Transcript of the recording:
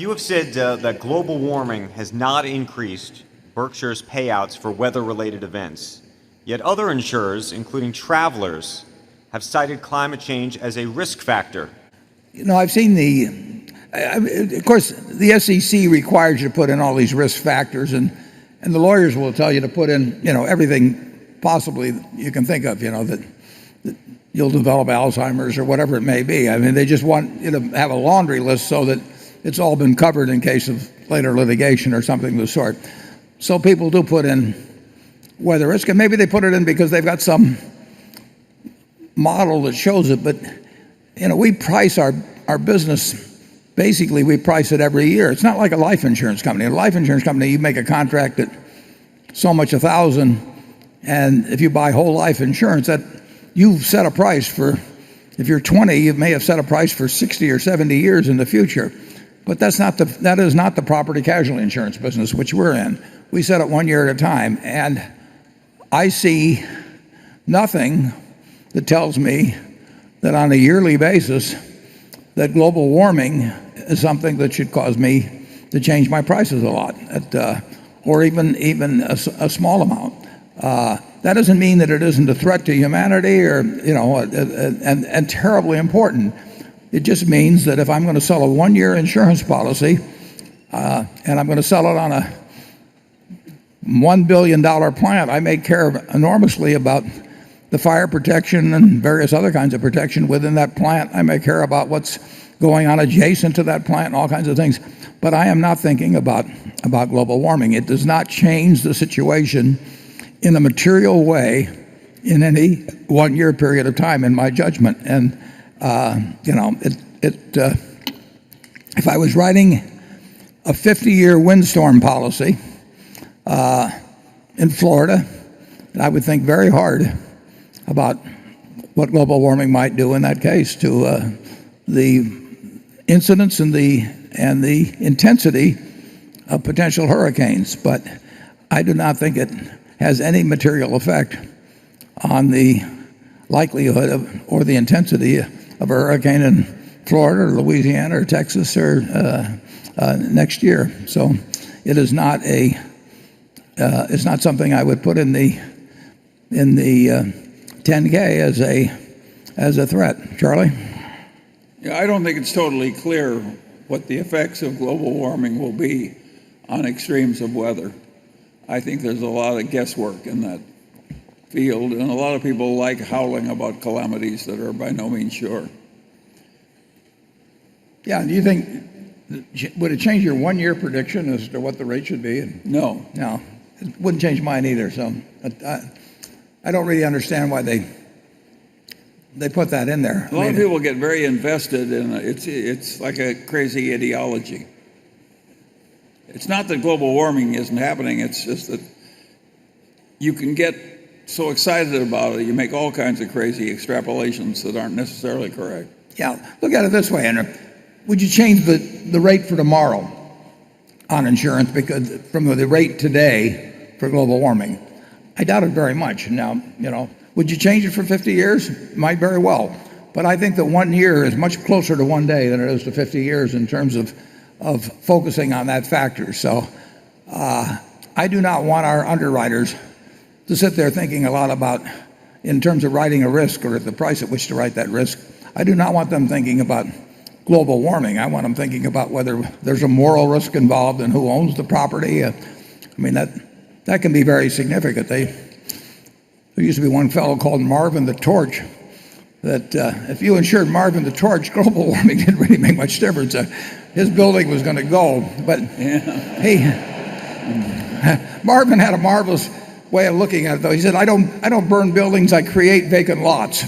you have said that global warming has not increased Berkshire's payouts for weather-related events. Yet other insurers, including Travelers, have cited climate change as a risk factor. I've seen of course, the SEC requires you to put in all these risk factors, and the lawyers will tell you to put in, everything possibly you can think of, that you'll develop Alzheimer's or whatever it may be. I mean, they just want you to have a laundry list so that it's all been covered in case of later litigation or something of the sort. So people do put in weather risk, and maybe they put it in because they've got some model that shows it. But we price our business, basically we price it every year. It's not like a life insurance company. A life insurance company, you make a contract at so much 1,000, and if you buy whole life insurance, that you've set a price for, if you're 20, you may have set a price for 60 or 70 years in the future. But that is not the property casualty insurance business, which we're in. We set it 1 year at a time, and I see nothing that tells me that on a yearly basis that global warming is something that should cause me to change my prices a lot, or even a small amount. That doesn't mean that it isn't a threat to humanity or and terribly important. It just means that if I'm going to sell a 1-year insurance policy and I'm going to sell it on a $1 billion plant, I may care enormously about the fire protection and various other kinds of protection within that plant. I may care about what's going on adjacent to that plant and all kinds of things. But I am not thinking about global warming. It does not change the situation in a material way in any 1-year period of time, in my judgment. And if I was writing a 50-year windstorm policy in Florida, I would think very hard about what global warming might do in that case to the incidence and the intensity of potential hurricanes. But I do not think it has any material effect on the likelihood of or the intensity of a hurricane in Florida or Louisiana or Texas or next year. So it is not it's not something I would put in the 10K as a threat. Charlie? Yeah, I don't think it's totally clear what the effects of global warming will be on extremes of weather. I think there's a lot of guesswork in that field, and a lot of people like howling about calamities that are by no means sure. Yeah, do you think, would it change your 1-year prediction as to what the rate should be? No. No, it wouldn't change mine either. So I don't really understand why they put that in there. A lot of people get very invested in it. It's like a crazy ideology. It's not that global warming isn't happening, it's just that you can get so excited about it, you make all kinds of crazy extrapolations that aren't necessarily correct. Yeah, look at it this way, Andrew. Would you change the rate for tomorrow on insurance because from the rate today for global warming? I doubt it very much. Now, would you change it for 50 years? Might very well. But I think that 1 year is much closer to 1 day than it is to 50 years in terms of focusing on that factor. So I do not want our underwriters to sit there thinking a lot about, in terms of writing a risk or at the price at which to write that risk. I do not want them thinking about global warming. I want them thinking about whether there's a moral risk involved and who owns the property. I mean, that can be very significant. There used to be one fellow called Marvin the Torch that if you insured Marvin the Torch, global warming didn't really make much difference. His building was going to go, but Marvin had a marvelous way of looking at it, though. He said, I don't burn buildings, I create vacant lots.